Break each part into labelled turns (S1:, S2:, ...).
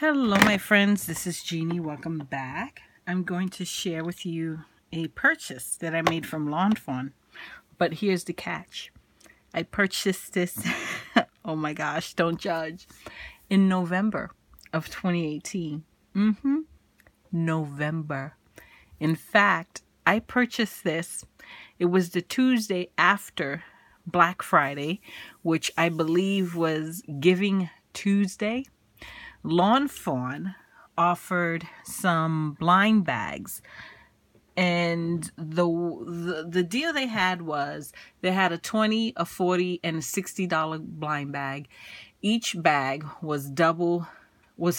S1: Hello my friends, this is Jeannie. Welcome back. I'm going to share with you a purchase that I made from Fawn. But here's the catch. I purchased this, oh my gosh, don't judge, in November of 2018. November. In fact, I purchased this. It was the Tuesday after Black Friday, which I believe was Giving Tuesday. Fawn offered some blind bags, and the deal they had was they had a $20, a $40, and a $60 blind bag. Each bag was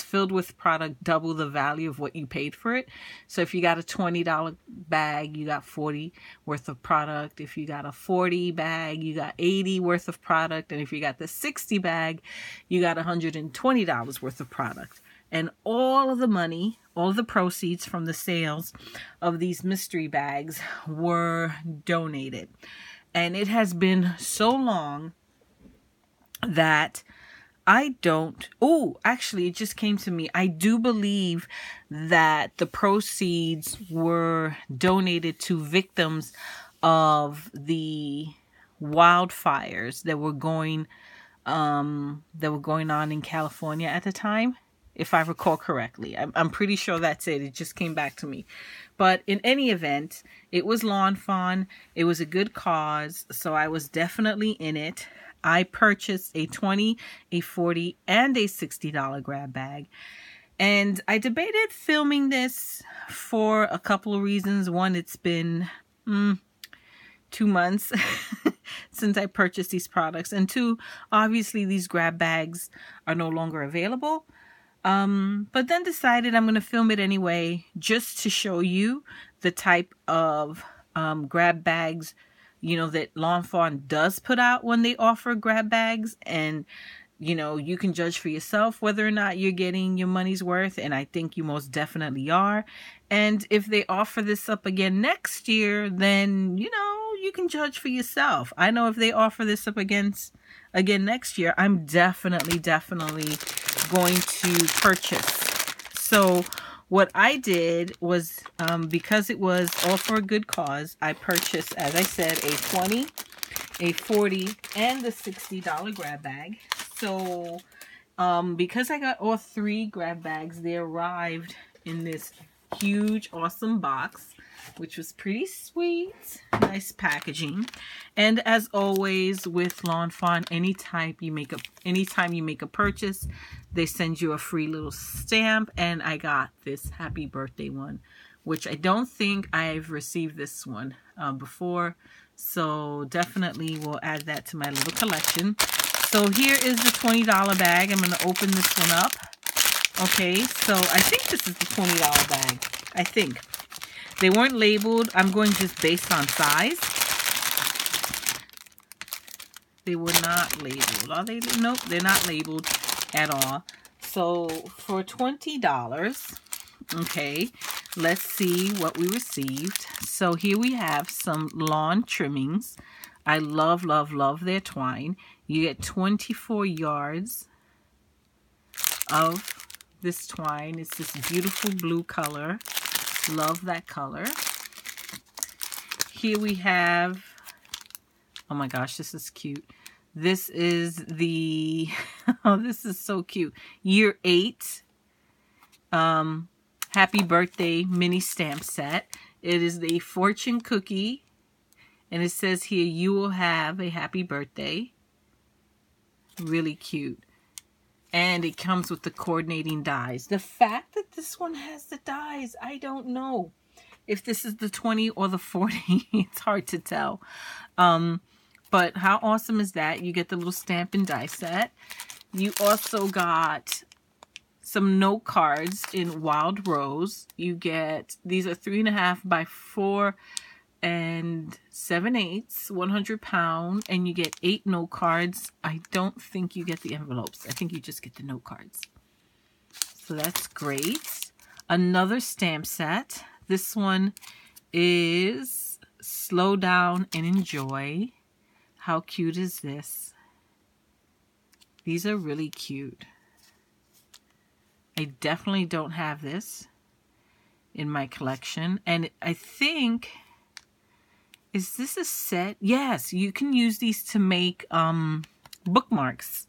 S1: filled with product double the value of what you paid for it. So if you got a $20 bag, you got 40 worth of product. If you got a 40 bag, you got 80 worth of product. And if you got the 60 bag, you got $120 worth of product. And all of the money, all of the proceeds from the sales of these mystery bags were donated. And it has been so long that actually, it just came to me. I do believe that the proceeds were donated to victims of the wildfires that were going on in California at the time, if I recall correctly. I'm pretty sure that's it. It just came back to me. But in any event, it was Fawn. It was a good cause, so I was definitely in it. I purchased a $20, a $40, and a $60 grab bag. And I debated filming this for a couple of reasons. One, it's been 2 months since I purchased these products. And two, obviously these grab bags are no longer available. But then decided I'm going to film it anyway, just to show you the type of grab bags that Fawn does put out when they offer grab bags. And, you can judge for yourself whether or not you're getting your money's worth. And I think you most definitely are. And if they offer this up again next year, then, you can judge for yourself. I know if they offer this up again next year, I'm definitely going to purchase. So what I did was, because it was all for a good cause, I purchased, as I said, a $20, a $40, and a $60 grab bag. So, because I got all three grab bags, they arrived in this huge, awesome box, which was pretty sweet. Nice packaging. And as always with Fawn, anytime you make a purchase, they send you a free little stamp. And I got this happy birthday one, which I don't think I've received this one before. So definitely will add that to my little collection. So here is the $20 bag. I'm going to open this one up. Okay, so I think this is the $20 bag. I think. They weren't labeled. I'm going just based on size. They were not labeled. Are they? Nope, they're not labeled at all. So for $20, okay, let's see what we received. So here we have some lawn trimmings. I love their twine. You get 24 yards of this twine. It's this beautiful blue color. Love that color. Here we have, oh my gosh, this is cute. This is the, oh, this is so cute. Year 8 happy birthday mini stamp set. It is the fortune cookie. And it says here, you will have a happy birthday. Really cute. And it comes with the coordinating dies. The fact that this one has the dies, I don't know if this is the 20 or the 40. It's hard to tell. But how awesome is that? You get the little stamp and die set. You also got some note cards in Wild Rose. You get, these are 3.5 by 4 7/8, 100 pound, and you get 8 note cards. I don't think you get the envelopes. I think you just get the note cards. So that's great. Another stamp set. This one is Slow Down and Enjoy. How cute is this? These are really cute. I definitely don't have this in my collection. And I think, is this a set? Yes, you can use these to make bookmarks.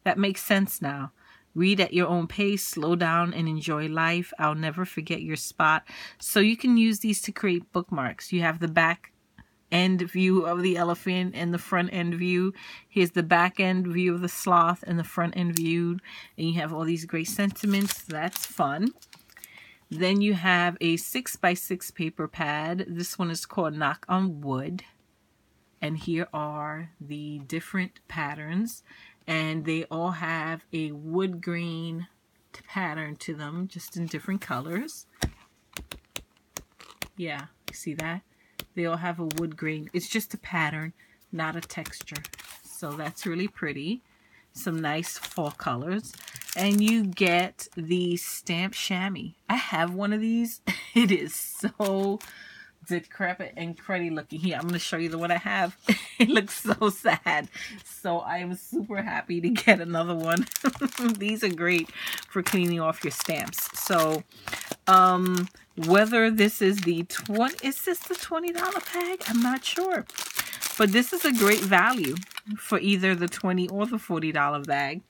S1: That makes sense now. Read at your own pace, slow down, and enjoy life. I'll never forget your spot. So you can use these to create bookmarks. You have the back end view of the elephant and the front end view. Here's the back end view of the sloth and the front end view. And you have all these great sentiments. That's fun. Then you have a 6x6 paper pad. This one is called Knock on Wood. And here are the different patterns. And they all have a wood grain pattern to them, just in different colors. Yeah, you see that? They all have a wood grain. It's just a pattern, not a texture. So that's really pretty. Some nice fall colors. And you get the stamp chamois. I have one of these. It is so decrepit and cruddy looking. Here, I'm going to show you the one I have. It looks so sad. So I am super happy to get another one. These are great for cleaning off your stamps. So whether this is the is this the $20 bag? I'm not sure. But this is a great value for either the $20 or the $40 bag.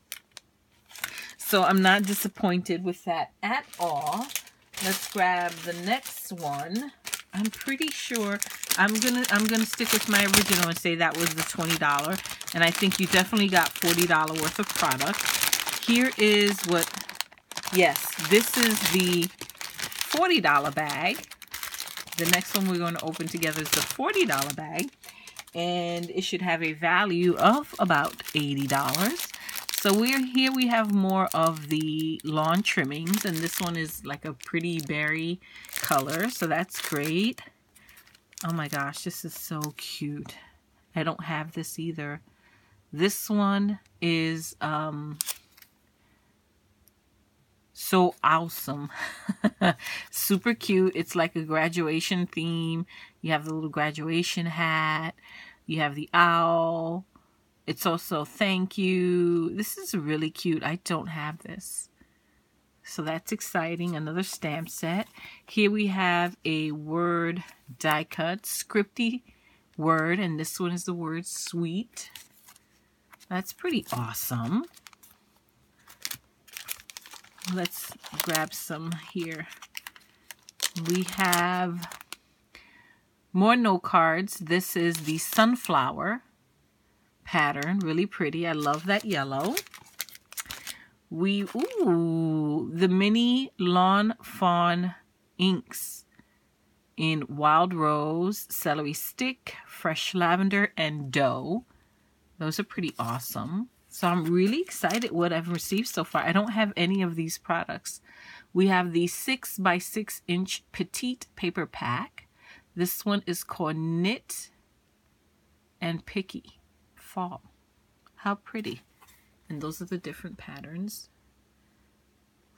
S1: So I'm not disappointed with that at all. Let's grab the next one. I'm pretty sure I'm gonna stick with my original and say that was the $20, and I think you definitely got $40 worth of product. Here is what, yes, this is the $40 bag. The next one we're going to open together is the $40 bag, and it should have a value of about $80. So we have more of the lawn trimmings, and this one is like a pretty berry color, so that's great. Oh my gosh, this is so cute. I don't have this either. This one is so awesome. Super cute. It's like a graduation theme. You have the little graduation hat. You have the owl. It's also thank you. This is really cute. I don't have this. So that's exciting. Another stamp set. Here we have a word die cut. Scripty word. And this one is the word sweet. That's pretty awesome. Let's grab some here. We have more note cards. This is the sunflower pattern, really pretty. I love that yellow. The mini lawn fawn inks in wild rose, celery stick, fresh lavender, and dough. Those are pretty awesome. So I'm really excited what I've received so far. I don't have any of these products. We have the 6x6 inch petite paper pack. This one is called Knit and Picky Fall. How pretty. And those are the different patterns.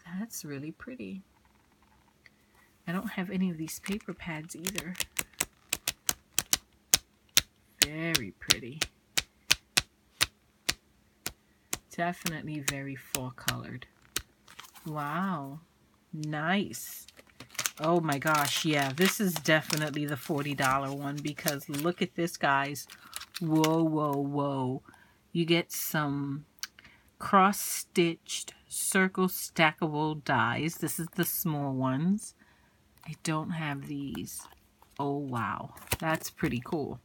S1: That's really pretty. I don't have any of these paper pads either. Very pretty. Definitely very fall colored. Wow. Nice. Oh my gosh, yeah. This is definitely the $40 one because look at this, guys. Whoa, whoa, whoa. You get some cross-stitched circle stackable dies. This is the small ones. I don't have these. Oh, wow. That's pretty cool.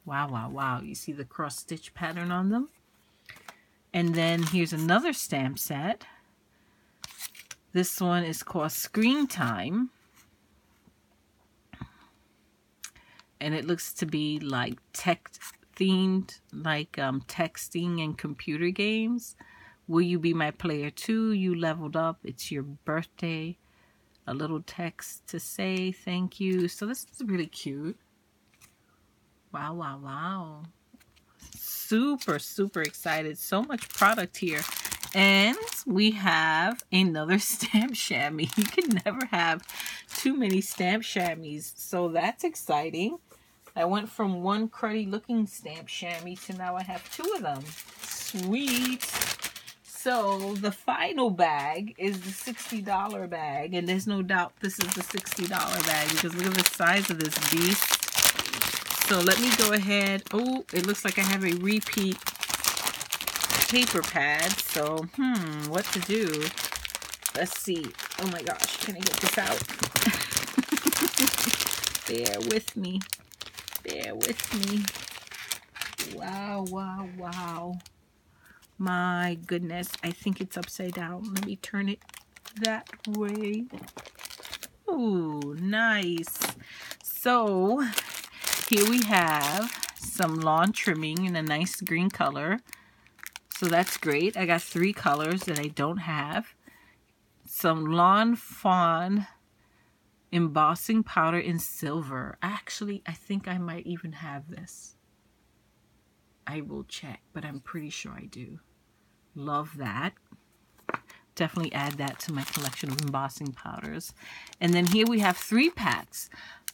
S1: Wow, wow, wow. You see the cross-stitch pattern on them? And then here's another stamp set. This one is called Screen Time. And it looks to be like tech-themed, like texting and computer games. Will you be my player too? You leveled up. It's your birthday. A little text to say thank you. So this is really cute. Wow, wow, wow. Super, super excited. So much product here. And we have another stamp chamois. You can never have too many stamp chamois. So that's exciting. I went from one cruddy looking stamp chamois to now I have two of them. Sweet. So the final bag is the $60 bag, and there's no doubt this is the $60 bag because look at the size of this beast. So let me go ahead. Oh, it looks like I have a repeat paper pad. So, what to do? Let's see. Oh my gosh, can I get this out? Bear with me. Bear with me. Wow, wow, wow. My goodness, I think it's upside down. Let me turn it that way. Ooh, nice. So, here we have some lawn trimming in a nice green color. So that's great. I got 3 colors that I don't have. Some lawn fawn embossing powder in silver. Actually, I think I might even have this. I will check, but I'm pretty sure I do. Love that. Definitely add that to my collection of embossing powders. And then here we have 3 packs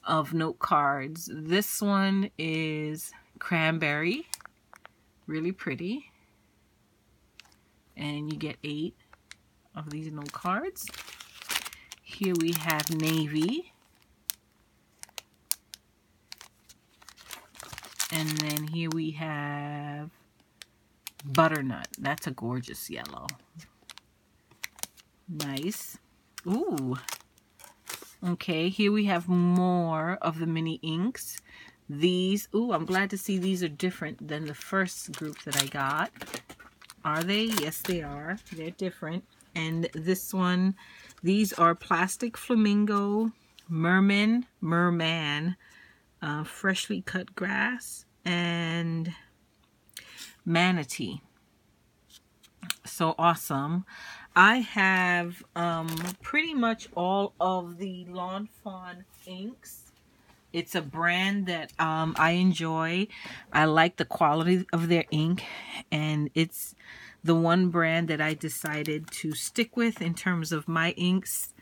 S1: of note cards. This one is cranberry. Really pretty. And you get 8 of these note cards. Here we have navy. And then here we have butternut. That's a gorgeous yellow. Nice. Ooh. Okay, here we have more of the mini inks. These, ooh, I'm glad to see these are different than the first group that I got. Are they? Yes, they are. They're different. And this one, these are plastic flamingo, merman, freshly cut grass, and manatee. So awesome. I have pretty much all of the Lawn Fawn inks. It's a brand that I enjoy. I like the quality of their ink, and it's the one brand that I decided to stick with in terms of my inks,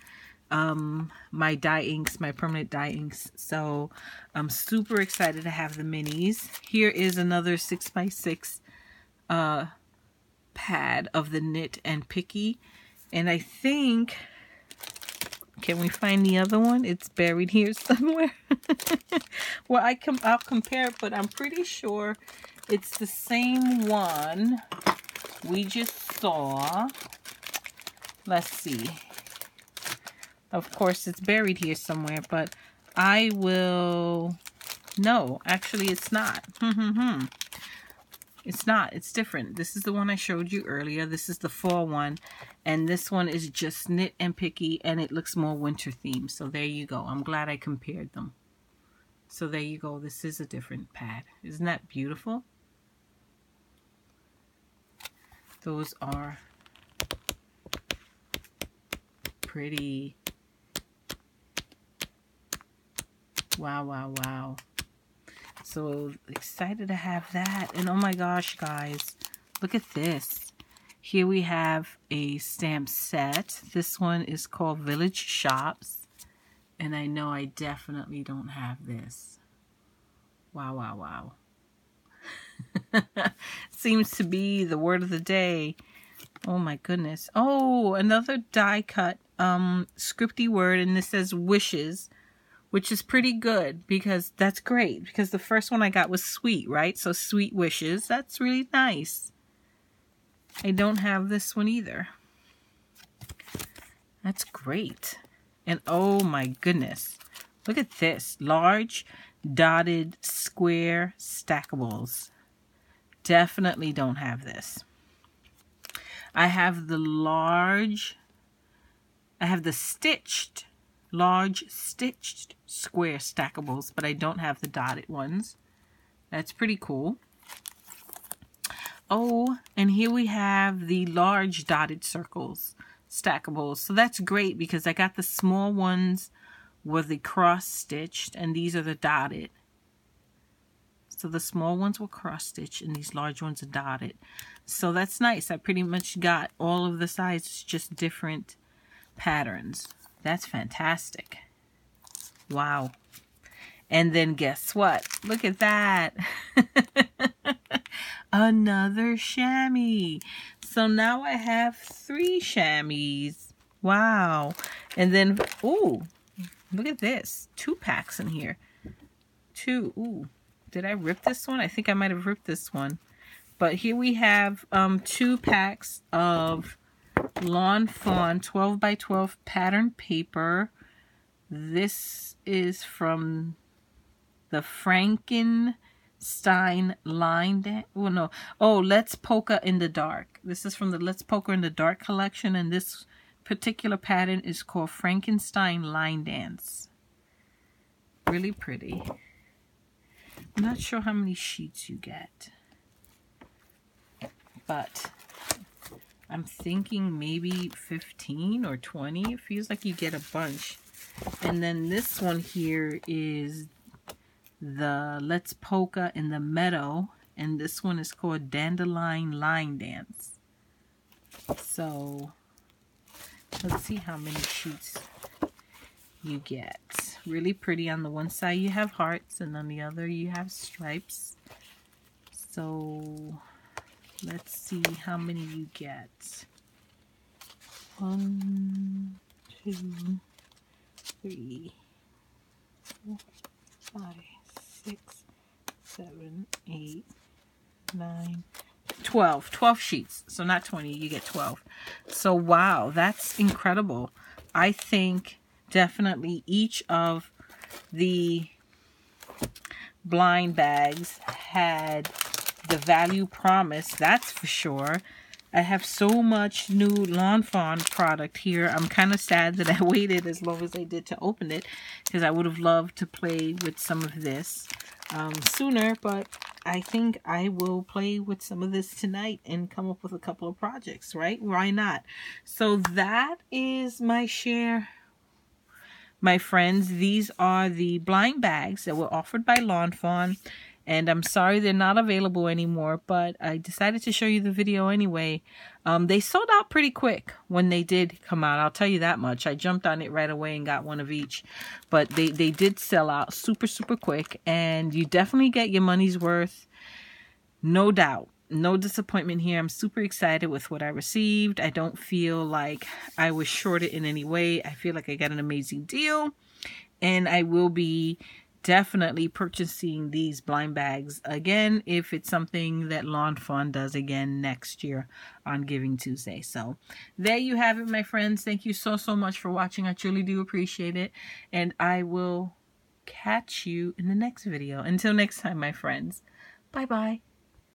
S1: my dye inks, my permanent dye inks. So I'm super excited to have the minis. Here is another 6x6 pad of the Knit and Picky, and I think, can we find the other one? It's buried here somewhere. Well, I'll compare it, but I'm pretty sure it's the same one we just saw. Let's see. Of course, it's buried here somewhere, but I will... No, actually, it's not. It's not. It's different. This is the one I showed you earlier. This is the fall one. And this one is just Knit and Picky, and it looks more winter themed. So there you go. I'm glad I compared them. So there you go. This is a different pad. Isn't that beautiful? Those are pretty. Wow, wow, wow. So excited to have that. And oh my gosh, guys, look at this. Here we have a stamp set. This one is called Village Shops. And I know I definitely don't have this. Wow, wow, wow. Seems to be the word of the day. Oh my goodness. Oh, another die cut scripty word, and this says wishes, which is pretty good because that's great, because the first one I got was sweet, right? So sweet wishes. That's really nice. I don't have this one either. That's great. And oh my goodness. Look at this. Large dotted square stackables. Definitely don't have this. I have the stitched, large stitched square stackables, but I don't have the dotted ones. That's pretty cool. Oh, and here we have the large dotted circles stackables. So that's great because I got the small ones were the cross stitched, and these are the dotted. So the small ones were cross stitched and these large ones are dotted. So that's nice. I pretty much got all of the sizes, just different patterns. That's fantastic. Wow. And then guess what? Look at that. Another chamois. So now I have 3 chamois. Wow. And then, ooh, look at this. 2 packs in here. 2. Ooh, did I rip this one? I think I might have ripped this one. But here we have 2 packs of Lawn Fawn 12 by 12 pattern paper. This is from the Frankenstein line. Well, no. Oh, Let's Polka in the Dark. This is from the Let's Polka in the Dark collection, and this particular pattern is called Frankenstein Line Dance. Really pretty. I'm not sure how many sheets you get, but I'm thinking maybe 15 or 20. It feels like you get a bunch. And then this one here is the Let's Polka in the Meadow, and this one is called Dandelion Line Dance. So let's see how many sheets you get. Really pretty. On the one side you have hearts, and on the other you have stripes. So let's see how many you get. 1, 2, 3, 4, 5, 6, 7, 8, 9, 12. 12 sheets. So not 20, you get 12. So wow, that's incredible. I think definitely each of the blind bags had the value promised, that's for sure. I have so much new Lawn Fawn product here. I'm kind of sad that I waited as long as I did to open it, because I would have loved to play with some of this sooner, but I think I will play with some of this tonight and come up with a couple of projects, right? Why not? So that is my share, my friends. These are the blind bags that were offered by Lawn Fawn. And I'm sorry they're not available anymore, but I decided to show you the video anyway. They sold out pretty quick when they did come out. I'll tell you that much. I jumped on it right away and got one of each. But they did sell out super, super quick. And you definitely get your money's worth. No doubt. No disappointment here. I'm super excited with what I received. I don't feel like I was shorted in any way. I feel like I got an amazing deal. And I will be definitely purchasing these blind bags again if it's something that Lawn Fawn does again next year on Giving Tuesday. So there you have it, my friends. Thank you so much for watching. I truly do appreciate it, and I will catch you in the next video. Until next time, my friends, bye bye.